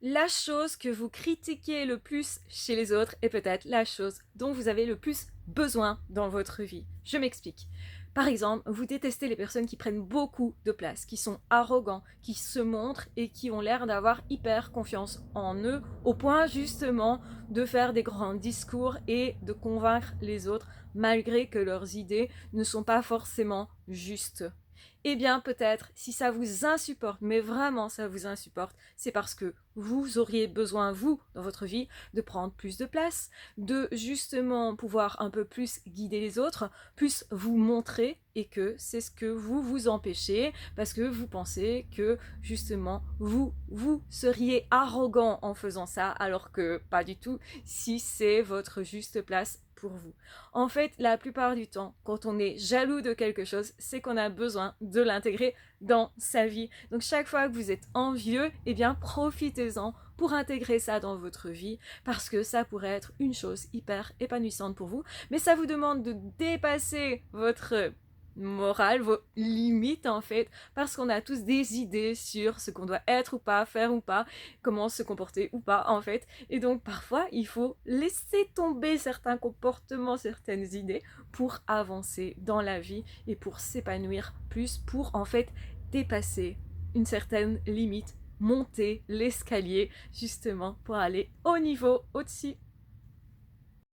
La chose que vous critiquez le plus chez les autres est peut-être la chose dont vous avez le plus besoin dans votre vie. Je m'explique. Par exemple, vous détestez les personnes qui prennent beaucoup de place, qui sont arrogants, qui se montrent et qui ont l'air d'avoir hyper confiance en eux, au point justement de faire des grands discours et de convaincre les autres, malgré que leurs idées ne sont pas forcément justes. Eh bien, peut-être, si ça vous insupporte, mais vraiment ça vous insupporte, c'est parce que vous auriez besoin, vous, dans votre vie, de prendre plus de place, de justement pouvoir un peu plus guider les autres, plus vous montrer, et que c'est ce que vous vous empêchez, parce que vous pensez que, justement, vous seriez arrogant en faisant ça, alors que pas du tout, si c'est votre juste place pour vous. En fait, la plupart du temps, quand on est jaloux de quelque chose, c'est qu'on a besoin de l'intégrer dans sa vie. Donc chaque fois que vous êtes envieux, eh bien profitez-en pour intégrer ça dans votre vie, parce que ça pourrait être une chose hyper épanouissante pour vous, mais ça vous demande de dépasser votre morale, vos limites en fait, parce qu'on a tous des idées sur ce qu'on doit être ou pas, faire ou pas, comment se comporter ou pas en fait, et donc parfois il faut laisser tomber certains comportements, certaines idées pour avancer dans la vie et pour s'épanouir plus, pour en fait dépasser une certaine limite, monter l'escalier justement pour aller au niveau au-dessus.